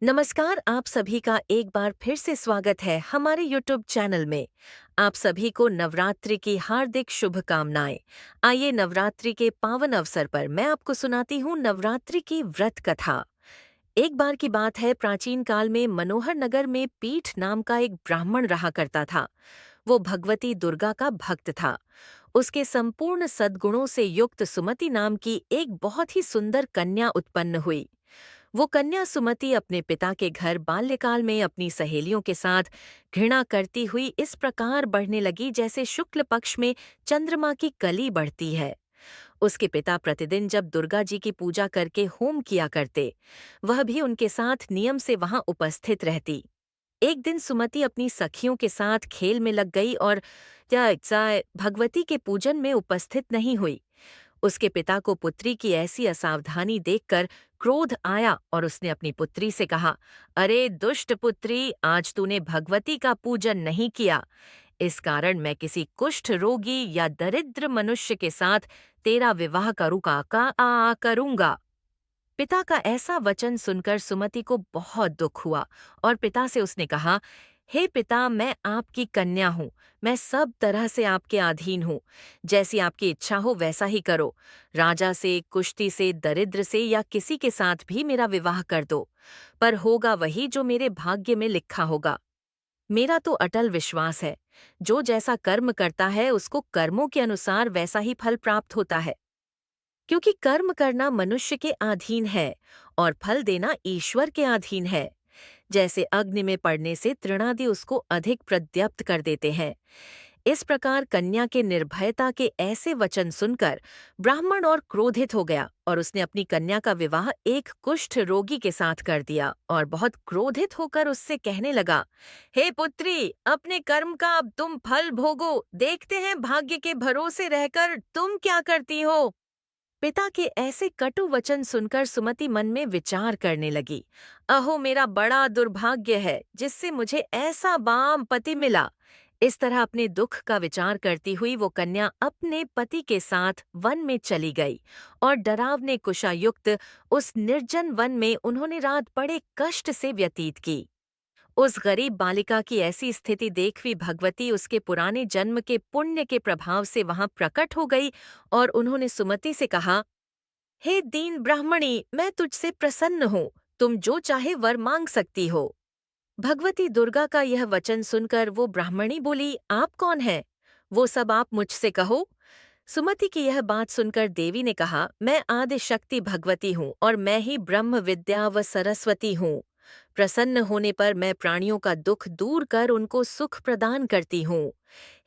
नमस्कार, आप सभी का एक बार फिर से स्वागत है हमारे YouTube चैनल में। आप सभी को नवरात्रि की हार्दिक शुभकामनाएं। आइए नवरात्रि के पावन अवसर पर मैं आपको सुनाती हूँ नवरात्रि की व्रत कथा। एक बार की बात है, प्राचीन काल में मनोहर नगर में पीठ नाम का एक ब्राह्मण रहा करता था। वो भगवती दुर्गा का भक्त था। उसके संपूर्ण सद्गुणों से युक्त सुमति नाम की एक बहुत ही सुंदर कन्या उत्पन्न हुई। वो कन्या सुमति अपने पिता के घर बाल्यकाल में अपनी सहेलियों के साथ घृणा करती हुई इस प्रकार बढ़ने लगी जैसे शुक्ल पक्ष में चंद्रमा की कली बढ़ती है। उसके पिता प्रतिदिन जब दुर्गा जी की पूजा करके होम किया करते, वह भी उनके साथ नियम से वहां उपस्थित रहती। एक दिन सुमति अपनी सखियों के साथ खेल में लग गई और भगवती के पूजन में उपस्थित नहीं हुई। उसके पिता को पुत्री की ऐसी असावधानी देखकर क्रोध आया और उसने अपनी पुत्री से कहा, अरे दुष्ट पुत्री, आज तूने भगवती का पूजन नहीं किया। इस कारण मैं किसी कुष्ठ रोगी या दरिद्र मनुष्य के साथ तेरा विवाह करूंगा। पिता का ऐसा वचन सुनकर सुमति को बहुत दुख हुआ और पिता से उसने कहा, हे पिता, मैं आपकी कन्या हूँ। मैं सब तरह से आपके अधीन हूँ। जैसी आपकी इच्छा हो वैसा ही करो। राजा से, कुश्ती से, दरिद्र से या किसी के साथ भी मेरा विवाह कर दो, पर होगा वही जो मेरे भाग्य में लिखा होगा। मेरा तो अटल विश्वास है, जो जैसा कर्म करता है उसको कर्मों के अनुसार वैसा ही फल प्राप्त होता है। क्योंकि कर्म करना मनुष्य के अधीन है और फल देना ईश्वर के अधीन है। जैसे अग्नि में पड़ने से तृणादि उसको अधिक प्रद्युप्त कर देते हैं। इस प्रकार कन्या के निर्भयता के ऐसे वचन सुनकर ब्राह्मण और क्रोधित हो गया और उसने अपनी कन्या का विवाह एक कुष्ठ रोगी के साथ कर दिया और बहुत क्रोधित होकर उससे कहने लगा, हे पुत्री, अपने कर्म का अब तुम फल भोगो। देखते हैं भाग्य के भरोसे रहकर तुम क्या करती हो। पिता के ऐसे कटु वचन सुनकर सुमति मन में विचार करने लगी, अहो मेरा बड़ा दुर्भाग्य है जिससे मुझे ऐसा बाम पति मिला। इस तरह अपने दुख का विचार करती हुई वो कन्या अपने पति के साथ वन में चली गई और डरावने कुशायुक्त उस निर्जन वन में उन्होंने रात बड़े कष्ट से व्यतीत की। उस गरीब बालिका की ऐसी स्थिति देख भी भगवती उसके पुराने जन्म के पुण्य के प्रभाव से वहां प्रकट हो गई और उन्होंने सुमति से कहा, हे दीन ब्राह्मणी, मैं तुझसे प्रसन्न हूँ। तुम जो चाहे वर मांग सकती हो। भगवती दुर्गा का यह वचन सुनकर वो ब्राह्मणी बोली, आप कौन हैं? वो सब आप मुझसे कहो। सुमति की यह बात सुनकर देवी ने कहा, मैं आदि शक्ति भगवती हूँ और मैं ही ब्रह्म विद्या व सरस्वती हूँ। प्रसन्न होने पर मैं प्राणियों का दुख दूर कर उनको सुख प्रदान करती हूँ।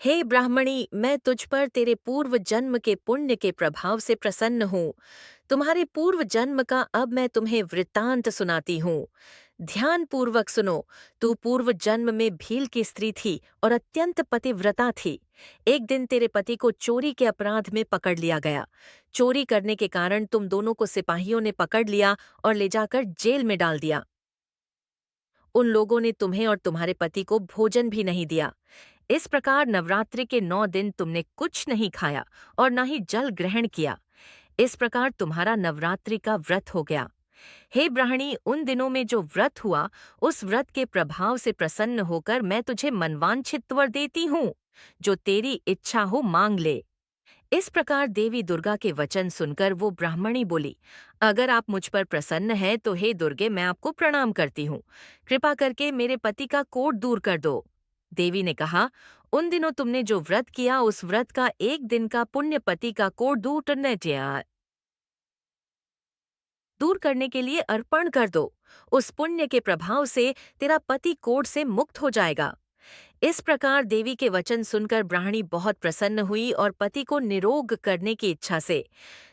हे ब्राह्मणी, मैं तुझ पर तेरे पूर्व जन्म के पुण्य के प्रभाव से प्रसन्न हूँ। तुम्हारे पूर्व जन्म का अब मैं तुम्हें वृत्तांत सुनाती हूँ। ध्यान पूर्वक सुनो। तू पूर्व जन्म में भील की स्त्री थी और अत्यंत पतिव्रता थी। एक दिन तेरे पति को चोरी के अपराध में पकड़ लिया गया। चोरी करने के कारण तुम दोनों को सिपाहियों ने पकड़ लिया और ले जाकर जेल में डाल दिया। उन लोगों ने तुम्हें और तुम्हारे पति को भोजन भी नहीं दिया। इस प्रकार नवरात्रि के 9 दिन तुमने कुछ नहीं खाया और न ही जल ग्रहण किया। इस प्रकार तुम्हारा नवरात्रि का व्रत हो गया। हे ब्राह्मणी, उन दिनों में जो व्रत हुआ, उस व्रत के प्रभाव से प्रसन्न होकर मैं तुझे मनवांछित वर देती हूँ। जो तेरी इच्छा हो मांग ले। इस प्रकार देवी दुर्गा के वचन सुनकर वो ब्राह्मणी बोली, अगर आप मुझ पर प्रसन्न हैं तो हे दुर्गे, मैं आपको प्रणाम करती हूँ। कृपा करके मेरे पति का कोढ़ दूर कर दो। देवी ने कहा, उन दिनों तुमने जो व्रत किया उस व्रत का एक दिन का पुण्य पति का कोढ़ दूर करने के लिए अर्पण कर दो। उस पुण्य के प्रभाव से तेरा पति कोढ़ से मुक्त हो जाएगा। इस प्रकार देवी के वचन सुनकर ब्राह्मणी बहुत प्रसन्न हुई और पति को निरोग करने की इच्छा से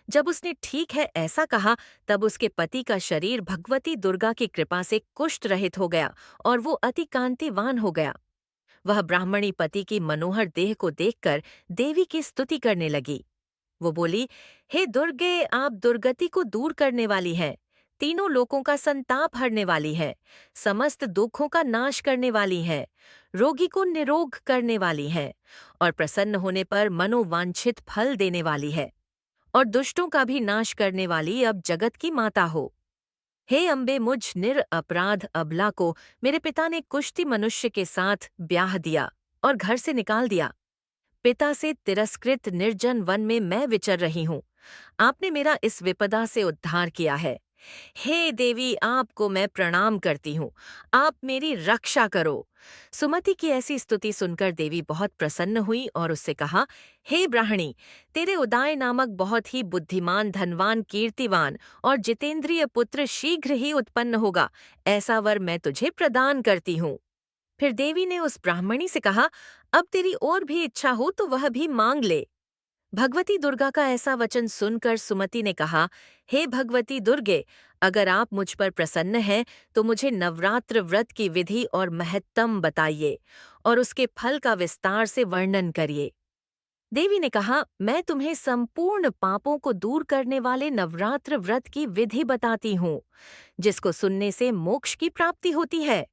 जब उसने ठीक है ऐसा कहा, तब उसके पति का शरीर भगवती दुर्गा की कृपा से कुष्ठ रहित हो गया और वो अति कांतिवान हो गया। वह ब्राह्मणी पति की मनोहर देह को देखकर देवी की स्तुति करने लगी। वो बोली, हे दुर्गे, आप दुर्गति को दूर करने वाली हैं, तीनों लोकों का संताप हरने वाली है, समस्त दुखों का नाश करने वाली है, रोगी को निरोग करने वाली है और प्रसन्न होने पर मनोवांछित फल देने वाली है और दुष्टों का भी नाश करने वाली अब जगत की माता हो। हे अम्बे, मुझ निरपराध अबला को मेरे पिता ने कुश्ती मनुष्य के साथ ब्याह दिया और घर से निकाल दिया। पिता से तिरस्कृत निर्जन वन में मैं विचर रही हूँ। आपने मेरा इस विपदा से उद्धार किया है। हे देवी, आपको मैं प्रणाम करती हूँ। आप मेरी रक्षा करो। सुमति की ऐसी स्तुति सुनकर देवी बहुत प्रसन्न हुई और उससे कहा, हे ब्राह्मणी, तेरे उदाय नामक बहुत ही बुद्धिमान, धनवान, कीर्तिवान और जितेंद्रिय पुत्र शीघ्र ही उत्पन्न होगा। ऐसा वर मैं तुझे प्रदान करती हूँ। फिर देवी ने उस ब्राह्मणी से कहा, अब तेरी और भी इच्छा हो तो वह भी मांग ले। भगवती दुर्गा का ऐसा वचन सुनकर सुमति ने कहा, हे भगवती दुर्गे, अगर आप मुझ पर प्रसन्न हैं तो मुझे नवरात्र व्रत की विधि और महत्तम बताइए और उसके फल का विस्तार से वर्णन करिए। देवी ने कहा, मैं तुम्हें संपूर्ण पापों को दूर करने वाले नवरात्र व्रत की विधि बताती हूँ, जिसको सुनने से मोक्ष की प्राप्ति होती है।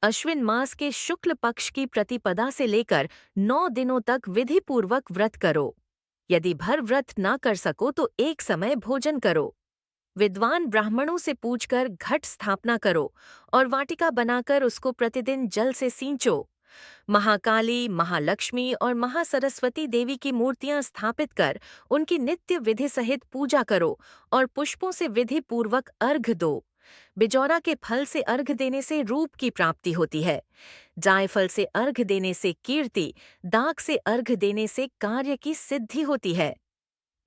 अश्विन मास के शुक्ल पक्ष की प्रतिपदा से लेकर 9 दिनों तक विधि पूर्वक व्रत करो। यदि भर व्रत ना कर सको तो एक समय भोजन करो। विद्वान ब्राह्मणों से पूछकर घट स्थापना करो और वाटिका बनाकर उसको प्रतिदिन जल से सींचो। महाकाली, महालक्ष्मी और महासरस्वती देवी की मूर्तियां स्थापित कर उनकी नित्य विधि सहित पूजा करो और पुष्पों से विधि पूर्वक अर्घ दो। बिजौरा के फल से अर्घ देने से रूप की प्राप्ति होती है। जायफल से अर्घ देने से कीर्ति, दाख से अर्घ देने से कार्य की सिद्धि होती है।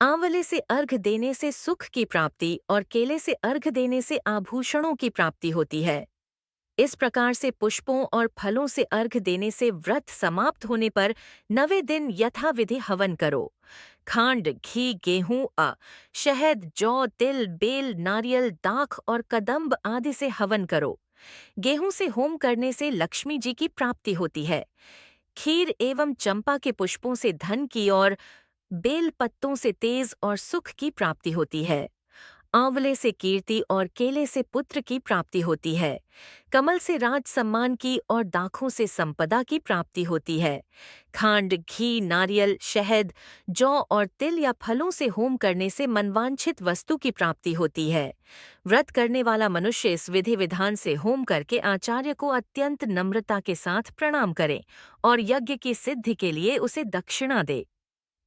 आंवले से अर्घ देने से सुख की प्राप्ति और केले से अर्घ देने से आभूषणों की प्राप्ति होती है। इस प्रकार से पुष्पों और फलों से अर्घ देने से व्रत समाप्त होने पर 9वें दिन यथाविधि हवन करो। खांड, घी, गेहूं, शहद, जौ, तिल, बेल, नारियल, दाख और कदम्ब आदि से हवन करो। गेहूं से होम करने से लक्ष्मी जी की प्राप्ति होती है। खीर एवं चंपा के पुष्पों से धन की और बेल पत्तों से तेज और सुख की प्राप्ति होती है। आंवले से कीर्ति और केले से पुत्र की प्राप्ति होती है। कमल से राज सम्मान की और दाखों से संपदा की प्राप्ति होती है। खांड, घी, नारियल, शहद, जौ और तिल या फलों से होम करने से मनवांछित वस्तु की प्राप्ति होती है। व्रत करने वाला मनुष्य इस विधि विधान से होम करके आचार्य को अत्यंत नम्रता के साथ प्रणाम करे और यज्ञ की सिद्धि के लिए उसे दक्षिणा दे।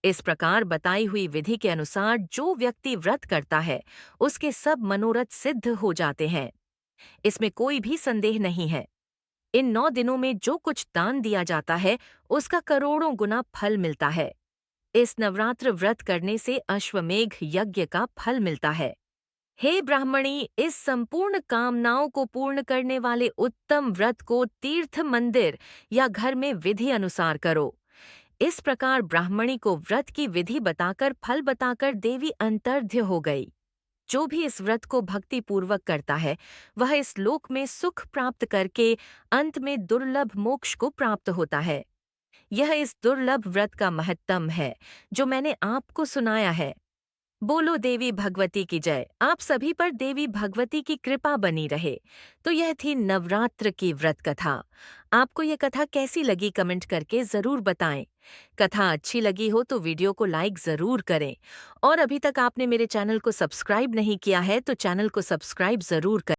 इस प्रकार बताई हुई विधि के अनुसार जो व्यक्ति व्रत करता है उसके सब मनोरथ सिद्ध हो जाते हैं। इसमें कोई भी संदेह नहीं है। इन 9 दिनों में जो कुछ दान दिया जाता है उसका करोड़ों गुना फल मिलता है। इस नवरात्र व्रत करने से अश्वमेघ यज्ञ का फल मिलता है। हे ब्राह्मणी, इस संपूर्ण कामनाओं को पूर्ण करने वाले उत्तम व्रत को तीर्थ, मंदिर या घर में विधि अनुसार करो। इस प्रकार ब्राह्मणी को व्रत की विधि बताकर फल बताकर देवी अंतर्ध्य हो गई। जो भी इस व्रत को भक्ति पूर्वक करता है वह इस लोक में सुख प्राप्त करके अंत में दुर्लभ मोक्ष को प्राप्त होता है। यह इस दुर्लभ व्रत का महत्तम है जो मैंने आपको सुनाया है। बोलो देवी भगवती की जय। आप सभी पर देवी भगवती की कृपा बनी रहे। तो यह थी नवरात्र की व्रत कथा। आपको यह कथा कैसी लगी कमेंट करके ज़रूर बताएं। कथा अच्छी लगी हो तो वीडियो को लाइक ज़रूर करें और अभी तक आपने मेरे चैनल को सब्सक्राइब नहीं किया है तो चैनल को सब्सक्राइब ज़रूर करें।